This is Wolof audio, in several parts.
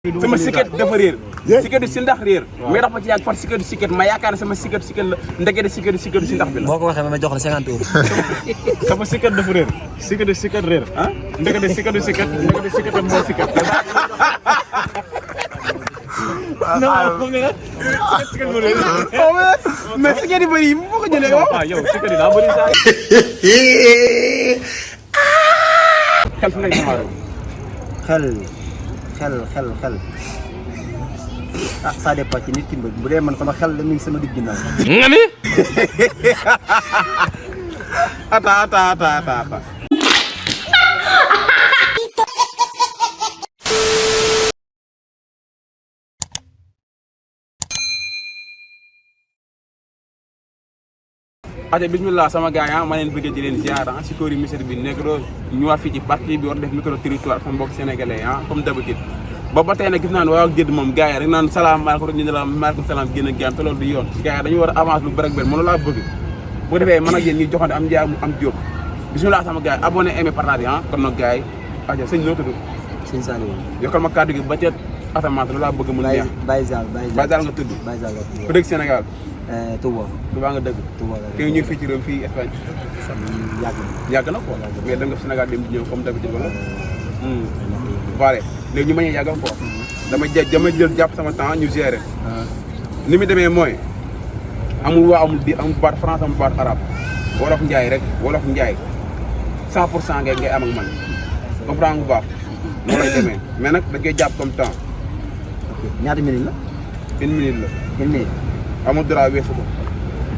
sama siket dafa réer siket si ndax réer mais dafa ci yàgg far siket ma yaakaar sama siket la ndeke de siket si ndax bi la boo ko waxee ma jox la 50 euros sama siket dafa réer siket réer ah ndeke de siket moo siket mais siket yi bëri yi boo ko jëlee yow siket yi daa bëri saa xel fi ngay xamaaro xel ah ça dépend ci nit ki bu dee man sama xel la mi ngi sama digg ginnaaw. nga ni. ata. ate bismillah sama gars yi ma leen bëgg di leen ziar si kóori misir bi nekk doo ñëwaat fii ci parti bi war def micro territoire sama mbokk sénégalais comme d'habitude ba tey nag gis naa ne waaw gédd moom gars yi rek naan salaamaaleykum rek ñu ne la maaleykum salaam génn ak jàmm te loolu du yoon gars yi dañu war a avance lu bëri ak bëri mënu laa bëgg bu defee man ak yéen ñuy joxante am njaay am jóob bismillah sama gars yi abonné aimé partage kon nag gars yi aja sëñ loo tudd sëñ Saliou yokkal ma kàddu gi ba ca asamaan loolu laa bëgg mu neex Baye Zal nga tudd ku dëgg Sénégal Touba nga dëgg kii ñu fii ci réew fii Espagne yàgg na quoi mais da nga Sénégal dem di ñëw comme d'habitude wala voilà léegi ñu mañee yàggal quoi dama jël jàpp sama temps ñu gérer ni mu demee mooy amul baat français amul baat arabe wolof njaay rek wolof njaay 100% ngay am ak man comprendre nga bu baax noonu lay demee mais nag da ngay jàpp comme temps ñaata minute la 1 minute la 1 minute amul dara weesu ko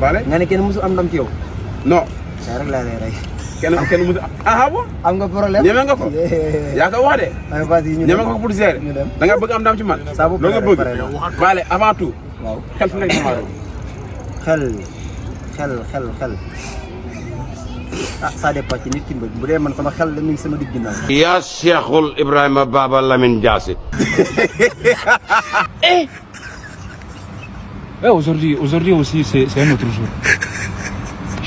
bale nga ne kenn musu am ndam ci yow non saa rek laa lay rey kenn musu bon am nga problème ñeme nga ko yaa ko wax de ñeme nga ko pour gérer da nga bëgg am ndam ci man loolu nga bëgg bale avant tout waaw xel fi ngay xamaaro xel ah ça dépend ci nit ki bu dee man sama xel la mi ngi sama digg ginnaaw yaa Cheikhul Ibrahima Baba Lamine Diassi. Aujourd'hui aussi, c'est un autre jour.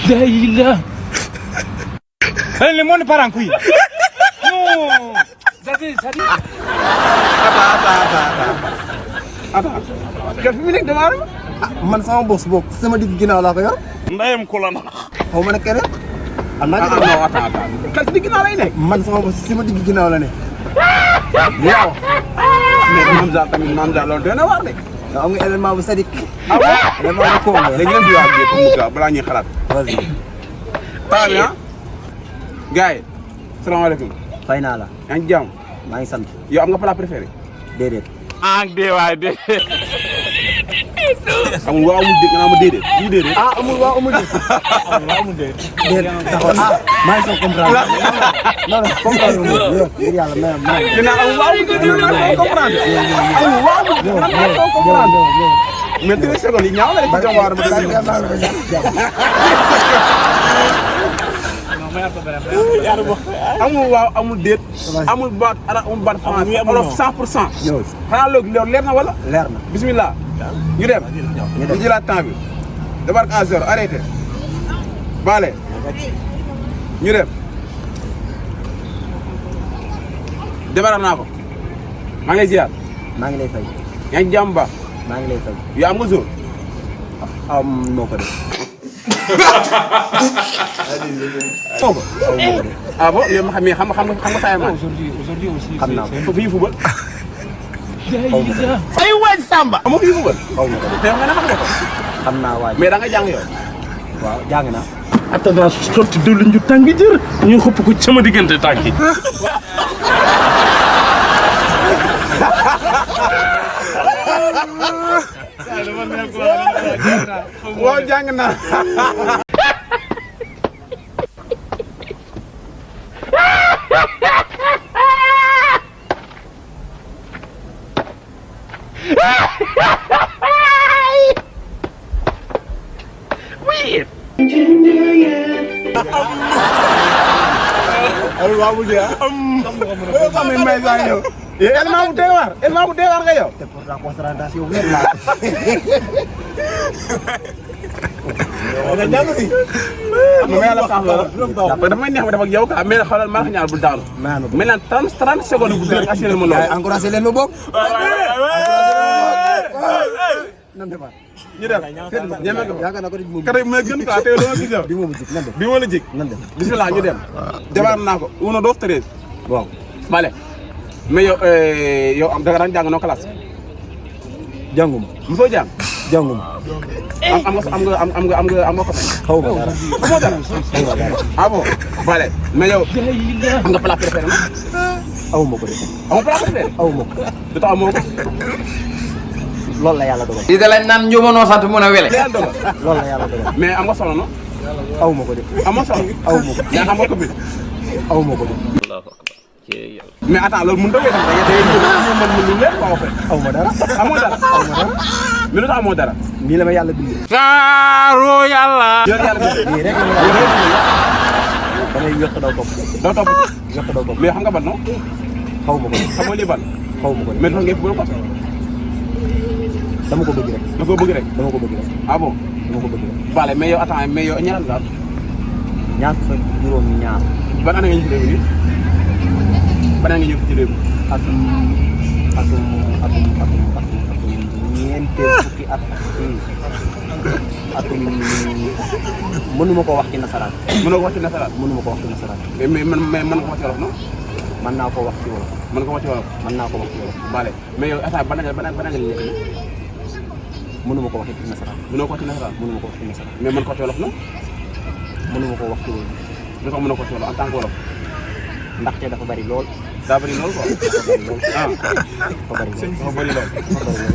Daïla. Le monde part en couille. Non. Ça dit. Attends. Xel fi mu nekk damaa man sama boss bokk sama digg ginnaaw laa ko yor. ndayam ko la na. xaw ma ne keneen. am naa non attends. Xel fi digg ginnaaw lay nekk. man sama boss sama digg ginnaaw la ne. yow. mais Mame Zale loolu doy na waar de. yow am nga élément bu sadik. ah bon élément bu koom la. léegi leen di wax bi comme ça balaa ñuy xalaat. vas-y. temps bi ah. gars yi. salaamaaleykum. fay naa la. yaa ngi jàmm. maa ngi sant. yow am nga plat préféré. déedéet. ah dee waay dee. amul waa amul dégg naa ma déedéet. lii déedéet. ah amul waa amul déedéet. déedéet taxaw maa ngi soog comprendre. non comprendre nga yow ngir yàlla may dinaa amul waa amul déedéet dinaa soog comprendre. amul waa amul déedéet dinaa soog comprendre. mais 30 secondes yi ñaaw na rek ci jàmm waar ba amul waaw amul déet. amul baat arabe amul baat français olof 100%. xanaa loolu leer na wala. leer na bismillah. ñu dem ñu jëlaat temps bi. débarque à zéro arrêté. Bale. ñu dem. démarrer naa ko. maa ngi lay ziar. maa ngi lay fay. yaa ngi jàmm baax. maa ngi lay fay. yow am nga zone. moo ko def. ah bon yow xam nga saa ma. Aujourd'hui aussi, xam naa ko. foofu yi fubal. Daïla. ay waay Samba. amoo fi fubal. xaw ma ko def. te xam nga ne xam nga ko. xam naa waaj. mais da nga jàng yow. waaw jàng naa. attends sotti diwlin ju tàng jër ñu xëpp ko sama diggante tànk yi. waaw jàng naa. allo waaw bu dee xam nga may saa yow. élément bu dee waar nga yow. te pourtant concentration wér laa nga jàng si. ma yàlla sax la parce que dafa may neex ma def ak yow quoi mais xoolal maa la ñaar bul daanu. mais naan 30 secondes bu dee assuré ma loolu. encouragé leen ma bokk. nan defaat. ñu dem ñeme ko yaakaar naa ko moom. kat yi ma gën quoi te doo gis yow. bi moom jik nan dem. bi ma la jig. nan dem. bismillah ñu dem. débar naa ko 1 2 3. waaw. Vale. mais yow am danga daan jàng noo classe. jànguma. mosoo jàng. jànguma. am nga ko. xaw ma dara. xamoo dara. ah bon. Vale mais yow am nga plat préféré na. aw ma ko de. amoo plat préféré. aw ma ko. du tax amoo ko. loolu la yàlla dogal. lii da lañ naan njumanoo sant mun a wele. loolu la yàlla dogal. mais am nga solo no. aw ma ko de. amoo solo. aw ma ko. mais am nga ko bi. aw ma ko de. mais attends loolu mënut a wéy tamit da ngay mën lu lépp quoi en fait. aw ma dara. amoo dara. aw ma dara. mais lu tax amoo dara. nii la ma yàlla bindee. saaro yàlla. yàlla nii rek la ma yàlla bindee. damay yokk daw topp. doo topp yokk daw topp. mais xam nga ban non. xaw ma ko de. xamoo lii ban. xaw ma ko de. mais dafa ngeen bëgg ko. dama ko bëgg rek. da koo bëgg rek. dama ko bëgg rek. ah bon. dama ko bëgg rek. Vale mais yow attends mais yow ñaata nga am. ñaar fukk ak juróom ñaar. ban année nga ñu fi réew mi ban année nga ñëw fi ci réew mi. atum ñeenteel fukki at. atum mënuma ko wax ci nasaraan. mënoo ko wax ci nasaraan. mënuma ko wax ci nasaraan. mais mën nga ko wax ci wolof non. mën naa ko wax ci wolof. mën nga ko wax ci wolof. mën naa ko wax ci wolof. Vale mais yow attends ban année nga nekk nii. mënuma ko wax ci nasaraan. mënoo ko wax ci nasaraan. mënuma ko wax ci nasaraan. mais mën ko wax ci wolof non. mënuma ko wax ci wolof. lu tax mënoo ko wax ci wolof en tant que wolof. ndaxte dafa bari lool. daa bëri loolu quoi. ah dafa bari lool. dafa bëri lool.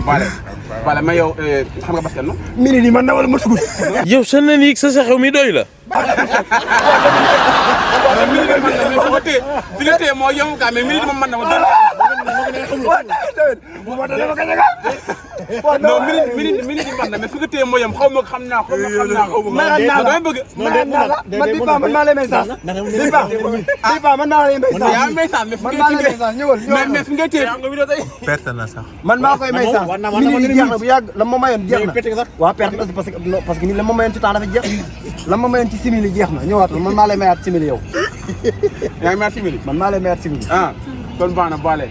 Vale Vale mais yow xam nga basket non. minute yi man na wala ma tugul. yow sa nen yi sa xew mi doy la. fi nga téye moo yomb kaa mais minute moom mën na ma doon. non minute yi mën na mais fi nga téye moo yomb xaw ma xam naa ko. damay bëgg. man bii ba man maa lay may saas. bii ba man naa lay may saas. yaa may saas mais fi man nga maa lay may saas ñëwal. mais fi nga téye. perte na sax. man maa koy may saas. minute yi jeex na bu yàgg la ma mayoon jeex na. waaw perte na parce que ni la ma mayoon ci temps dafa jeex. la ma mayoon ci simili jeex na ñëwaat man maa lay mayaat simili yow. yaa ngi mayaat simili. man maa lay mayaat simili. ah kon baax na baale.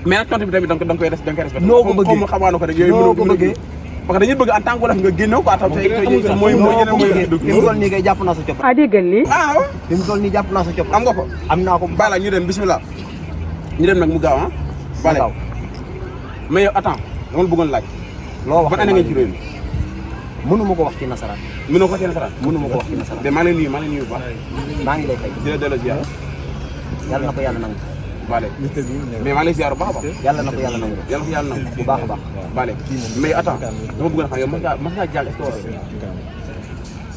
mais nag tontu bi tamit da nga koy respecté. noo ko bëggee xaw ma xamaa na ko rek yooyu noo ko bëggee. parce que dañuy bëgg en tant que wolof nga génnew quoi. mooy fi mu toll nii kay jàpp naa sa copp. ah déggal lii. ah fi mu toll nii jàpp naa sa copp. am nga ko. am naa ko bala ñu dem bismillah. ñu dem nag mu gaaw ah. bale mais yow attends dama la bëggoon laaj. loo wax ban année nga ci réew mi. mënuma ko wax ci nasaraan. mënoo ko ci nasaraan. mënuma ko wax ci nasaraan. mais maa ngi lay nuyu bu baax. maa ngi lay fay. di la delloo ziar. yàlla na ko yàlla nangu. Vale mais maa ngi lay ziar bu baax a baax. yàlla na ko yàlla nangu. yàlla ko yàlla nangu bu baax a baax. Vale mais attends dama bëgg a xam yow mas ngaa jàng est-ce que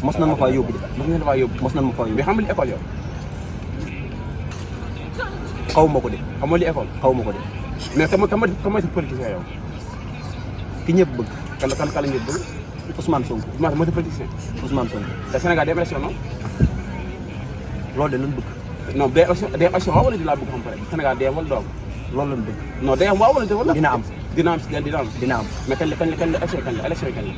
mos nan ma faa yóbbu de. mas ngeen faa yóbbu. mos nan ma faa yóbbu. mais xam nga li école yow. xaw ma ko de. xam nga li école. xaw ma ko de. mais ka mooy sa politicien yow. ki ñëpp bëgg. kan la ñëpp bëgg. Ousmane Sonko. Ousmane mooy sa politicien. Ousmane Sonko. te Sénégal day am élection non. loolu de lan bëgg. non day élection waaw wala di laa bëgg xam pare Sénégal day am wala doom. loolu lan bëgg. non day am waaw wala wala. dina am. dina am si dina am. dina am. mais kañ la élection yi kañ la.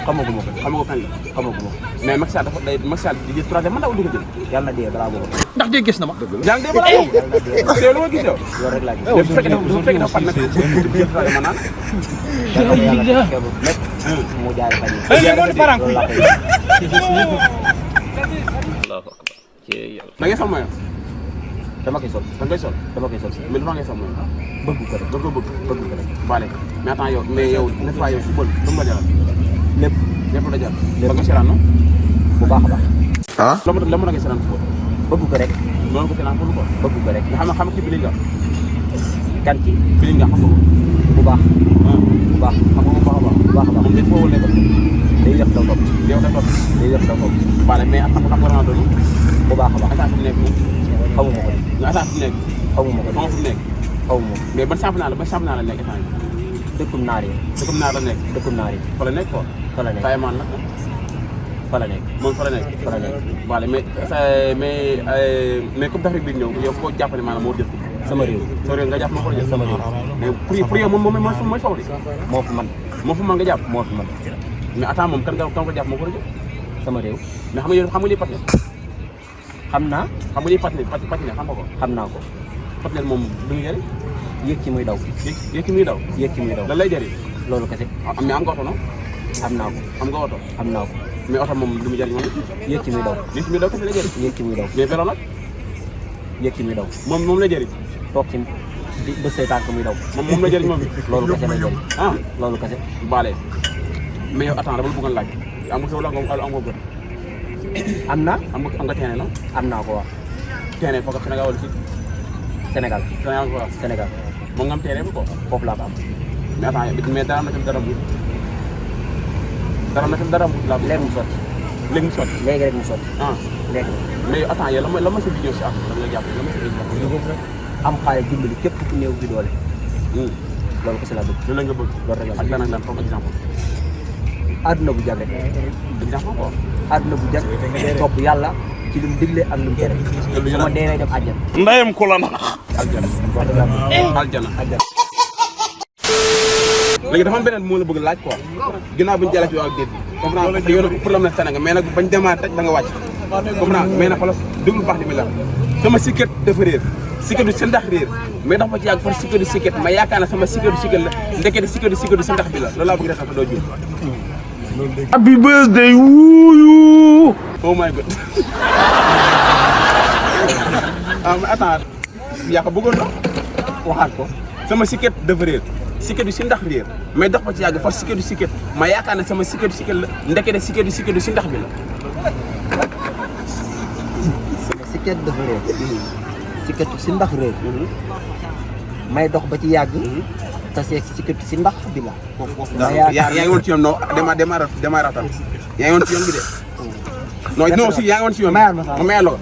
xamaguma ko. xamagoo kañ la. xamaguma ko. mais Macky Sall dafa day Macky Sall di jël troisième mandat wala du ko jël. yàlla na dee balaa boobu. ndax dee gis na ma. yaa ngi dee balaa boobu. yow lu ma gis yow. loolu rek laa gis. bu fekkee dafa fan nag jël troisième mandat. yàlla na yàlla def lu nekk. mu jaay fan yi. lii moo di parent kuy. da ngay sol mooy. dama koy sol. da ngay sol. dama koy sol. mais lu ma ngay sol mooy. bëgg ko rek. da nga ko bëgg. bëgg ko rek. Vale mais attends yow mais yow n'est-ce pas yow football lu mu la jaral. lépp. lépp la jar. lépp ba nga seetaan non. bu baax a baax. la mu da ngay seetaan football. bëgg ko rek. loolu ko seetaan football quoi. bëgg ko rek. nga xam nga kii bi li nga. kan ci. bi li nga xam nga ko. bu baax. bu baax. xam nga bu baax a baax. bu baax a baax. moom dañ foo wëlee ko. day yëpp daw topp. yow da topp. day yëpp daw topp. Vale mais xam nga Ronaldo bu baax a baax. attaque bi nekk nii. xamuma ko de. nga attaque bi nekk. xamuma ko de. xamoo fu nekk. xamuma ko. mais ban championnat la nekk état yi. dëkkum naar yi. dëkkum naar la nekk. dëkkum naar yi. fa la nekk quoi. fa la nekk. Fayemaan la. fa la nekk. moom fa la nekk. fa la nekk. Vale mais Coupe d'Afrique bi ñëw yow koo jàpp ne maanaam moo jël. sama réew. sa réew nga jàpp moo ko jël. sama réew. mais pour yow moom mooy faw de. moo fi man. moo fa mën nga jàpp. moo fi man. mais attends moom kan ko jàpp moo ko rëdd. sama réew. mais xam nga liy patine. xam naa. xam nga liy patine xam nga ko. xam naa ko. patine moom du ñu jëriñ. yéeg ci muy daw. yéeg ci muy daw. yéeg ci muy daw. lan lay jëriñ. loolu kese. mais am nga oto non. am naa ko. am nga oto. am naa ko. mais oto moom du mu jëriñ moom. yéeg ci muy daw. yéeg ci muy daw kese lay jëriñ. yéeg ci muy daw. mais vélo nag. yéeg ci muy daw. moom lay jëriñ. toog ci di bës say tànk muy daw. moom la jëriñ moom it. loolu kese lay jëriñ. ah loolu kese. baale mais yow attends dama la bëggoon laaj am nga sa wala am nga gën. am naa. am nga teene non. am naa ko wax. teene foog Sénégal wala fii. Sénégal. Sénégal ko wax. Sénégal. moom nga am teene bi ko. foofu laa ko am. mais attends mais dara na tam dara bu. dara na tam dara bu la. léegi mu sotti. léegi mu sotti. léegi rek mu sotti. ah léegi. mais yow attends yow la ma sa vidéo si am dama la jàpp la ma sa vidéo. am xaalis dimbali képp ku néew bi doole. loolu kese laa bëgg. loolu la nga bëgg. loolu rek la ak lan ak lan comme exemple. àdduna bu jag rek. exemple quoi. àdduna bu jag topp yàlla ci li mu digle ak li mu tere. sama dee lay dem àjjana. ndayam ko la nax. aljana. léegi dafa am beneen moo la bëgg laaj quoi. ginnaaw bi ñu jëlee ci waa déet bi. comprendre parce que yow nag problème la Sénégal mais nag bañ demaat rek da nga wàcc. comprendre mais nag xoolal déglu baax di mi la sama sikket dafa réer. sikket du si ndax réer mais dafa ma ci yàgg far sikket du sikket ma yaakaar ne sama sikket du sikket la ndekete sikket du si ndax bi la loolu laa bëgg def doo jur. happy birthday wuuyu. oh my god. ah mais attends yaa ko bëggoon na waxaat ko sama sikket dafa réer sikket du si ndax réer mais dox ma ci yàgg far sikket du sikket ma yaakaar ne sama sikket du sikket la ndekete sikket du si ndax bi la. sikket dafa réer. sikketu si ndax réer. may dox ba ci yàgg. te sikketu si ndax bi la. foofu yaa ngi woon ci yoon non dama ratal yaa ngi woon ci yoon bi de. non si yaa ngi woon ci yoon ma mayal la ko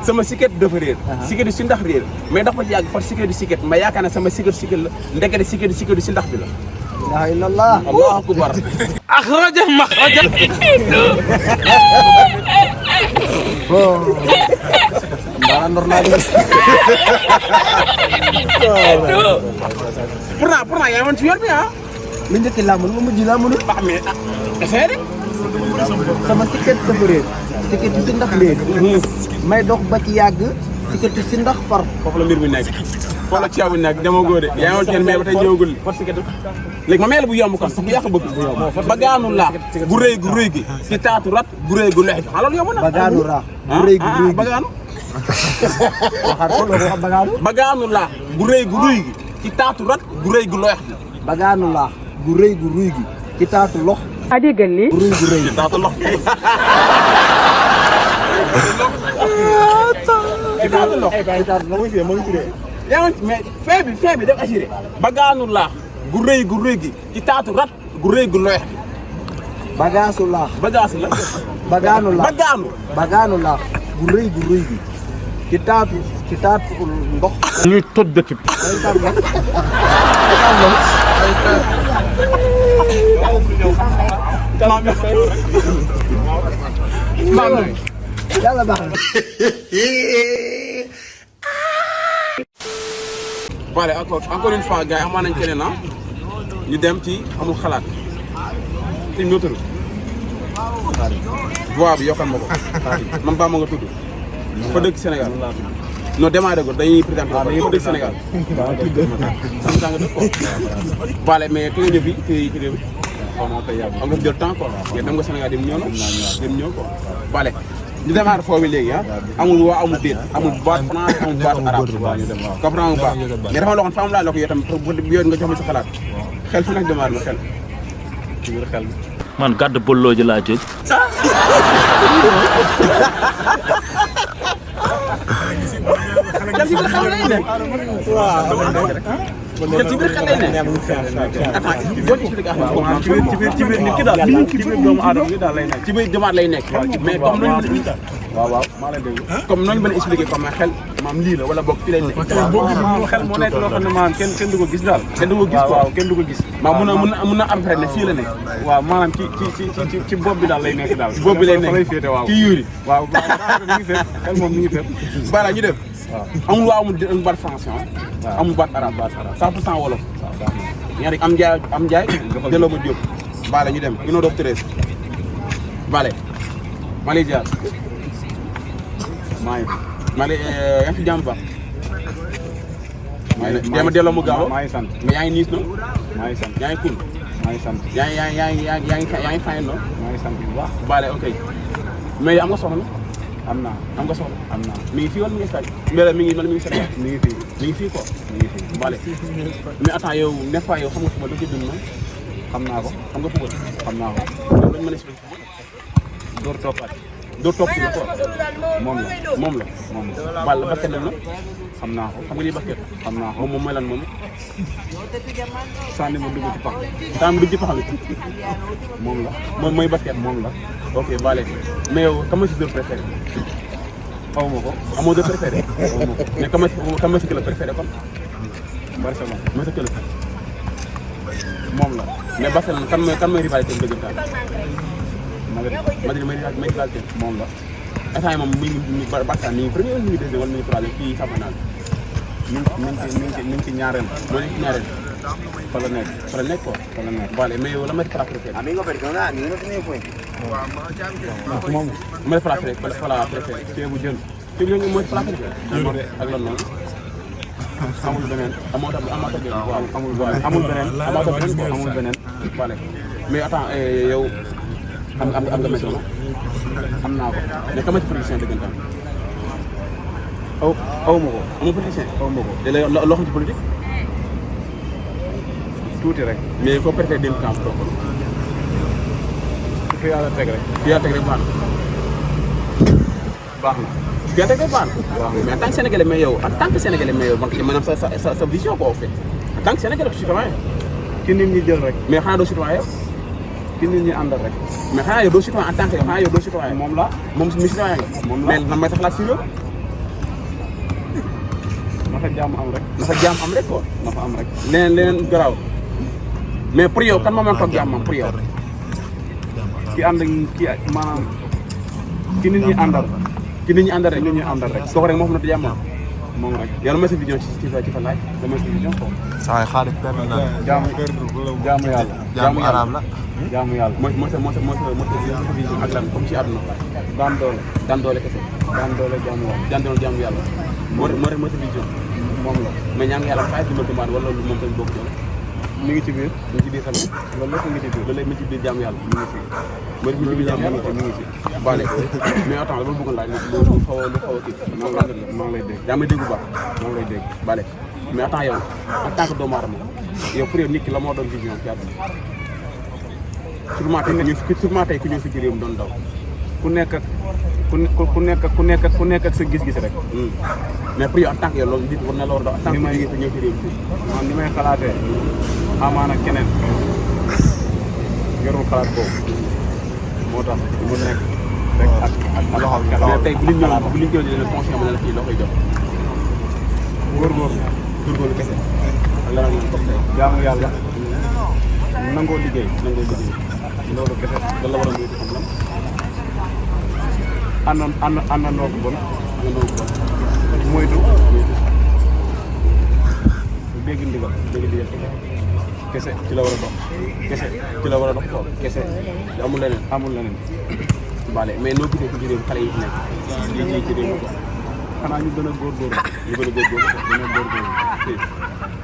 sama sikket dafa réer. sikketu si ndax réer may dox ba ci yàgg far sikketu sikket ma yaakaar ne sama sikketu sikket la ndekete sikketu si ndax bi la. la ilaha illallah. allahu akbar. axraja maxraja. mbaa normalement. pourtant yaa ngi woon ci yoon bi ah. lu njëkk laa mën ma mujj laa mënul. ah mais essayé de. sama sikket dafa réer. sikketu si ndax réer. may dox ba ci yàgg. sikketu si ndax far. foofu la mbir mi nekk foofu la ceebu nekk demoo góor de yaa ngi woon ci yoon mais ba tey ñëwagul far sikketu léegi ma mel bu yomb kon sax yaa ko bëgg. ba gaanu laa gu rëy gi ci taatu rat gu rëy gu lex gi loolu yomb na. ba gaanu raax. gu rëy gu rëy gi ba gaanu. waxaat ko loolu wax ba gaanu. ba gaanu laa gu rëy gi ci taatu rat gu rëy gu lex gi. ba gaanu laax gu rëy gi ci taatu lox. a déggal lii. gu rëy ci taatu lox kay. ci taatu lox. yaa ngi mais fin bi def assuré. ba gaanu laax gu rëy gi ci taatu rat gu rëy gu lex gi. bagaasu laax. bagaasu la. bagaanu laax bagaanu laax gu rëy gi ci taatu ndox. ñuy toj dëkk bi. yàlla baax na. Vale encore une fois gars yi amaan nañ keneen ñu dem ci amul xalaat ci ñoo tëru voix bi yokkal ma ko man baa ma nga tudd fa dëkk Sénégal non démarré ko dañuy présenté fa dëkk Sénégal am nga dëkk ko vale mais ki nga ñëw fii ci réew am nga jël temps quoi dem nga Sénégal dem ñëw quoi vale ñu démarré foofu bi léegi amul waa amul déet amul baat français amul baat arabe comprendre nga baax mais dafa loo xam fa am laa la ko yow tam bu yoon nga jox ma sa xalaat xel fu nekk démarré ma xel ci biir xel man gàdd bolloo ji laa jóg. ci biir xel lay nekk waaw ci biir xel lay nekk boo ci expliqué ci biir nit ki daal ci biir doomu aadama bi daal lay nekk ci biir jamaat lay nekk mais comme noonu waaw maa lay dégg comme noonu mën a expliqué comme xel maam lii la wala boog fii lay nekk boo gis xel moo nekk loo xam ne maanaam kenn du ko gis daal kenn du ko gis waaw kenn du ko gis maa mun na après ne fii la nekk waaw maanaam ci bopp bi daal lay nekk daal bopp bi lay nekk ci yuuri waaw mi ngi fépp xel moom mi ngi fépp voilà ñu dem amul waa amul baat français amul baat arabe 100% wolof ñaari am njaay delloo ma jóob Bale ñu dem une heure 13 Bale maa lay jaar maa ngi yaa ngi fi jàmm ba maa ngi delloo mu gaaw maa ngi sant mais yaa ngi niis no maa ngi sant yaa ngi cool maa ngi sant yaa ngi fay no maa ngi sant bu baax Bale ok mais am nga soxna am naa mi ngi fii wala mi ngi Espagne mais mi ngi Sénégal mi ngi fii mi ngi fii quoi mi ngi fii Bale mais attends yow n'est-ce pas yow xam nga football da ci dund na xam naa ko xam nga football xam naa ko yow lañ mën a expliquer door toppaat doo topp ci quoi moom la moom la Bale basket la na xam naa ko xam nga lii basket xam naa ko moom mooy lan moom sànni ma dugg ci pax tam du ci paxal moom la moom mooy basket moom la ok Bale mais yow comment c'est préféré xaw ma ko amoo de préféré xaw ma ko mais comment c'est que le préféré kon Barcelone mais c'est que moom la mais Barcelone kan mooy rivalité bu dëggantaan Madrid Madrid mooy rivalité moom la instant yi moom mi ngi Barça mi ngi premier mi ngi deuxième wala mi ngi troisième kii championnat mi ngi ci ñaareel moo nekk ñaareel fa la nekk fa la nekk quoi fa la nekk Vale mais yow la may plat préféré moom may plat préféré plat préféré ceebu jën ci ñu mooy plat préféré ak lan noonu amul beneen amoo tam waaw amul beneen amul beneen Vale mais attends yow am nga maison am naa ko mais comment ci production dëggantaan aw ma ko amoo politicien aw ma ko te loo xam ci politique tuuti rek mais foo préféré dem camp donc su fi yàlla teg rek fi yaa teg rek baax baax na fi yaa teg rek baax mais en tant que sénégalais mais yow en tant que sénégalais mais yow maanaam sa vision quoi en fait en tant que sénégalais tu citoyen ki nit ñi jël rek mais xanaa doo citoyen ki nit ñi àndal rek mais xanaa yow doo citoyen en tant que yow xanaa yow doo citoyen moom la moom mi citoyen nga moom la mais nan may sa xalaat si yow na fa jàmm am rek na fa jaam am rek quoi na fa am rek leneen garaaw mais pour yow kan moo mën toog jaamam pour yow ki ànd ki maanaam ki nit ñi àndal ki nit ñi àndal rek nit ñi àndal rek kooku rek moo xam ne jaamam moom rek yàlla mooy sa vision ci fa laaj da mooy sa vision quoi saa xaalis benn la jaamu yàlla jaamu arab la jaamu yàlla mooy sa vision ak lan comme ci àdduna daan doole kese daan doole jaamu yàlla mooy sa vision moom la mais ñaan nga yàlla fay dimbal demande wala loolu moom tamit bokk ci mi ngi ci biir mi ngi ci biir tamit loolu lépp mi ngi ci biir loolu lépp mi ngi ci biir jaamu yàlla mi ngi ci mooy mi ngi ci biir jaamu yàlla mi ngi ci Vale mais attends dama bëggoon laaj lu xaw a kii maa ngi lay dégg yaa may dégg bu baax maa ngi lay dégg Vale mais attends yow en tant que doomu aadama yow pour yow nit ki la moo doon vision ci àdduna sûrement tey ku ñëw fi ci réew mi doon daw ku nekk ak sa gis-gis rek mais pour yow en tant que yow loolu nit war na la war a daw en tant que ñëw ci réew mi man ni may xalaatee amaana keneen yorul xalaat boobu moo tax mu nekk rek ak loxo mais tey bu nit ñëw di leen conseil ma ne la kii loo koy jox góorgóorlu kese ak lan ak lan comme tey jaamu yàlla nangoo liggéey loolu kese lan la war a muy xam lan àndandoo ko bon nga doon ko moytu dégg ndigal kese ci la war a dox kese ci la war a dox ko kese amul leneen Vale mais noo gisee ci réew xale yi fi nekk yi ci réew mi ko xanaa ñu gën a góorgóorlu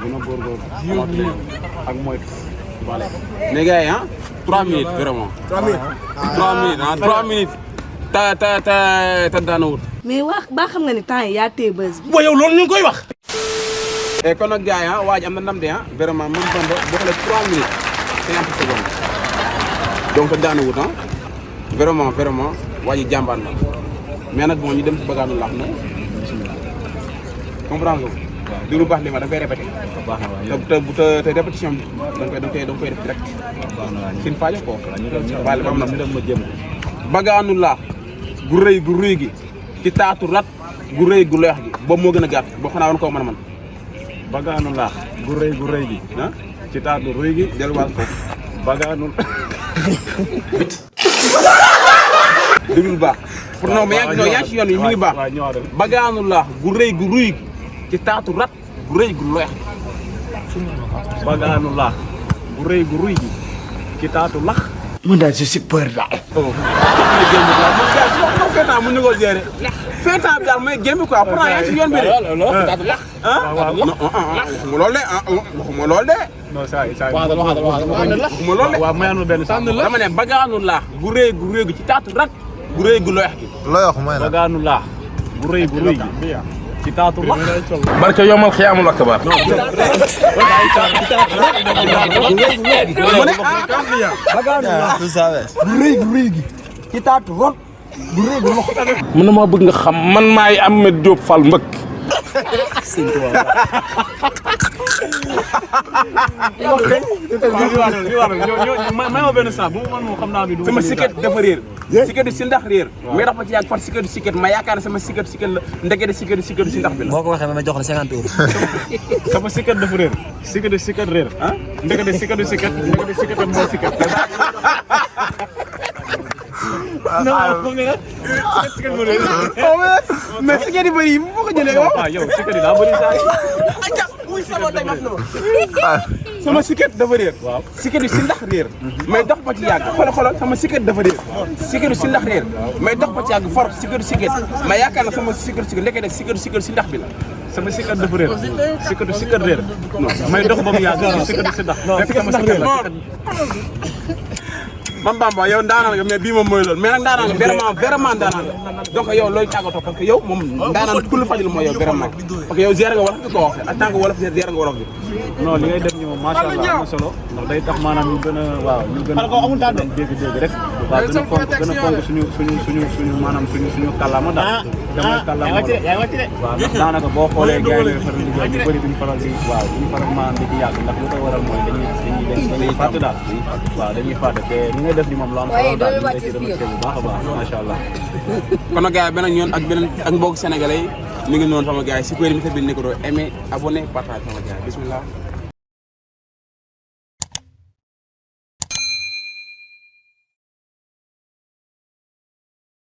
gën a góorgóorlu ak moytu Vale mais gars yi 3 minutes vraiment 3 minutes 3 minutes ta daana wut mais ba xam nga ni temps yi yaa téye bës bi. boo yow loolu ñu ngi koy wax. et kon nag gars yi waa ji am na ndam de vraiment moom Bamba boo xoolee 3 minutes 50 secondes donc ta daana wut vraiment waa ji jàmbaar la mais nag bon ñu dem ci bagaanu laax na bismillah comprendre nga di lu baax li ma da nga koy répété te répétition da nga koy def direct sin faajo ko Vale ba am na ma jëm bagaanu laax gu rëy gi ci taatu rat gu rëy gu leex gi boobu moo gën a gàtt boo xanaa woon koo mën a mën bagaanu laax gu rëy gi ah ci taatu rëy gi delluwaat foofu bagaanu déglu baax pour non mais yaa ngi ci yoon yi mi ngi baax bagaanu laax gu rëy gi ci taatu rat gu rëy gu leex bagaanu laax gu rëy gi ci taatu lax. man daal je suis peur daal. feetaan mu ñu ko gérer feetaan bi daal mooy gémmi quoi pourtant yaa ngi si yoon bi de. waxuma loolu de waxuma loolu de. non saa yi waxuma loolu de. waaw mayaanu benn sax. dama ne bagaanu laax gu rëy gi ci taatu rak gu rëy gu loyax gi. looy wax mooy la. bagaanu laax bu rëy gi ci taatu lax. barke yomal xiyaamul akbar. bagaanu laax gu rëy gi ci taatu rot gu rëy gu lox. mën na maa bëgg nga xam man maay Ahmed Diop Fall mbëkk. may ma benn sax bu man moom xam naa bi du sama siket dafa réer siketu si ndax réer mais dafa ci yàgg far siketu siket ma yaakaar ne sama siketu siket la ndekete siketu si ndax bi la. boo ko waxee ma jox la 50 euros. sama siket dafa réer siket réer ah ndekete siketu siket ndekete siketam moo siket. non moom ne la siket moo réer. mais siket yi bëri yi bu ko jëlee yow. waaw yow siket yi daa bëri saa yi. sama siket dafa réer. waaw siket si ndax réer. mais dox ba ci yàgg xoolal sama siket dafa réer. siket si ndax réer mais dox ba ci yàgg for siket ma yaakaar na sama siket ndekete siket si ndax bi la. sama siket dafa réer siket réer may dox ba mu yàgg siket si ndax. fekk sama siket la man Bamba yow ndaanaan nga mais bii moom mooy loolu mais nag ndaanaan nga vraiment ndaanaan nga donc yow looy tàggatoo parce que yow moom ndaanaan kul fajul mooy yow vraiment parce que yow gérer nga wolof bi ko waxee en tant que wolof gérer nga wolof bi. non li ngay def ni moom macha allah am na solo ndax day tax maanaam ñu gën a waaw ñu gën a dégg rek waaw gën a fonk suñu maanaam suñu kàllaama daal damay kàllaama waaw ndax daanaka boo xoolee gars yi faral di ñu bëri duñu faral di waaw duñu faral maanaam di ci yàgg ndax lu koy waral mooy dañuy fàtte daal waaw dañuy fàtte te li ngay def ni moom lu am solo daal ñu ngi lay ci remercier bu baax a baax macha allah. kon nag gars yi beneen yoon ak mbokk sénégalais yi mi ngi noonu sama gars yi si kuréel bi tamit ni ko doon aimé abonné partage sama gars yi bismillah.